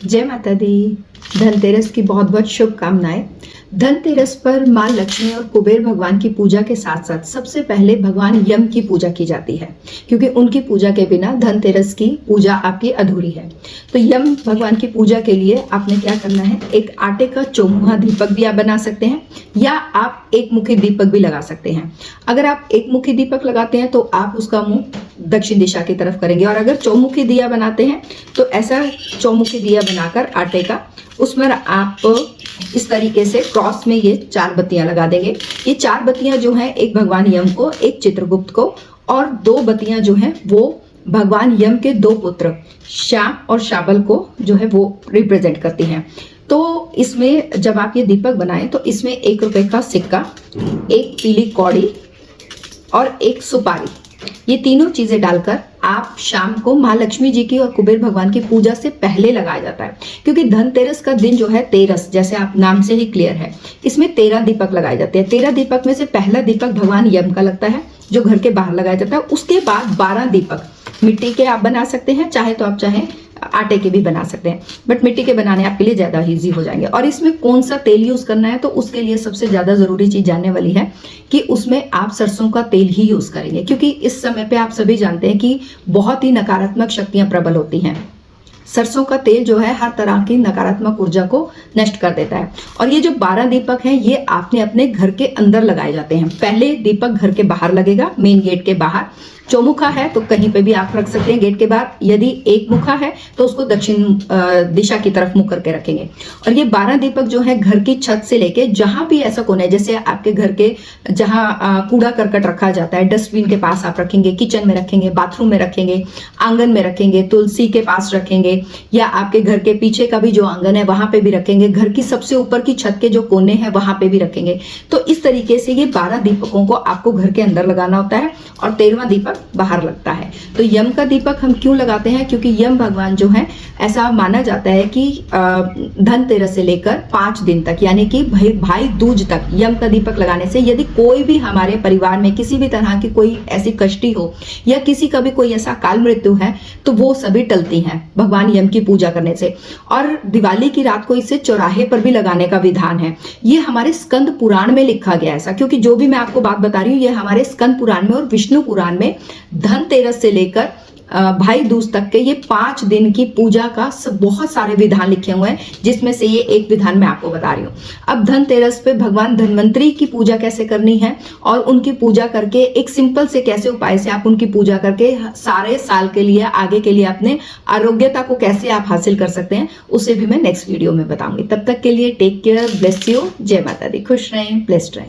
जय माता दी। धनतेरस की बहुत बहुत शुभकामनाएं। धनतेरस पर माँ लक्ष्मी और कुबेर भगवान की पूजा के साथ साथ सबसे पहले भगवान यम की पूजा की जाती है, क्योंकि उनकी पूजा के बिना धनतेरस की पूजा आपकी अधूरी है। तो यम भगवान की पूजा के लिए आपने क्या करना है, एक आटे का चौमुहा दीपक भी आप बना सकते हैं या आप एक मुखी दीपक भी लगा सकते हैं। अगर आप एक मुखी दीपक लगाते हैं तो आप उसका मुंह दक्षिण दिशा की तरफ करेंगे, और अगर चौमुखी दिया बनाते हैं तो ऐसा चौमुखी दिया बनाकर आटे का, उसमें आप इस तरीके से क्रॉस में ये 4 बत्तियां लगा देंगे। ये 4 बत्तियां जो हैं, एक भगवान यम को, एक चित्रगुप्त को, और 2 बत्तियां जो हैं वो भगवान यम के 2 पुत्र श्याम और शाबल को जो है वो रिप्रेजेंट करती हैं। तो इसमें जब आप ये दीपक बनाएं तो इसमें 1 रुपए का सिक्का, एक पीली कौड़ी और एक सुपारी, ये तीनों चीजें डालकर आप शाम को माँ लक्ष्मी जी की और कुबेर भगवान की पूजा से पहले लगाया जाता है। क्योंकि धनतेरस का दिन जो है तेरस, जैसे आप नाम से ही क्लियर है, इसमें 13 दीपक लगाए जाते हैं। 13 दीपक में से पहला दीपक भगवान यम का लगता है जो घर के बाहर लगाया जाता है। उसके बाद 12 दीपक मिट्टी के आप बना सकते हैं, चाहे तो आप चाहें आटे के भी बना सकते हैं, बट मिट्टी के बनाने आपके लिए ज्यादा इजी हो जाएंगे। और इसमें कौन सा तेल यूज करना है, तो उसके लिए सबसे ज्यादा जरूरी चीज जानने वाली है कि उसमें आप सरसों का तेल ही यूज करेंगे, क्योंकि इस समय पे आप सभी जानते हैं कि बहुत ही नकारात्मक शक्तियां प्रबल होती हैं। सरसों का तेल जो है हर तरह की नकारात्मक ऊर्जा को नष्ट कर देता है। और ये जो 12 दीपक हैं, ये आपने अपने घर के अंदर लगाए जाते हैं। पहले दीपक घर के बाहर लगेगा, मेन गेट के बाहर। चौमुखा है तो कहीं पे भी आप रख सकते हैं गेट के बाहर। यदि एक मुखा है तो उसको दक्षिण दिशा की तरफ मुख करके रखेंगे। और ये 12 दीपक जो है घर की छत से लेके जहां भी ऐसा कोना है, जैसे आपके घर के जहां कूड़ा करकट रखा जाता है, डस्टबिन के पास आप रखेंगे, किचन में रखेंगे, बाथरूम में रखेंगे, आंगन में रखेंगे, तुलसी के पास रखेंगे, या आपके घर के पीछे का भी जो आंगन है वहां पे भी रखेंगे, घर की सबसे ऊपर की छत के जो कोने हैं वहां पे भी रखेंगे। तो इस तरीके से ये 12 दीपकों को आपको घर के अंदर लगाना होता है और 13वां दीपक बाहर लगता है। तो यम का दीपक हम क्यों लगाते हैं, क्योंकि यम भगवान जो है, ऐसा माना जाता है कि धनतेरस से लेकर 5 दिन तक, यानी कि भाई दूज तक यम का दीपक लगाने से यदि कोई भी हमारे परिवार में किसी भी तरह की कोई ऐसी कष्टी हो या किसी का भी कोई ऐसा काल मृत्यु है तो वो सभी टलती हैं भगवान यम की पूजा करने से। और दिवाली की रात को इसे चौराहे पर भी लगाने का विधान है। ये हमारे स्कंद पुराण में लिखा गया ऐसा, क्योंकि जो भी मैं आपको बात बता रही हूँ ये हमारे स्कंद पुराण में और विष्णु पुराण में धनतेरस से लेकर भाई दूज तक के ये 5 दिन की पूजा का बहुत सारे विधान लिखे हुए हैं, जिसमें से ये एक विधान मैं आपको बता रही हूँ। अब धनतेरस पे भगवान धन्वंतरी की पूजा कैसे करनी है और उनकी पूजा करके एक सिंपल से कैसे उपाय से आप उनकी पूजा करके सारे साल के लिए, आगे के लिए अपने आरोग्यता को कैसे आप हासिल कर सकते हैं, उसे भी मैं नेक्स्ट वीडियो में बताऊंगी। तब तक के लिए टेक केयर, ब्लेस यू, जय माता दी, खुश रहें, ब्लेस्ड रहें।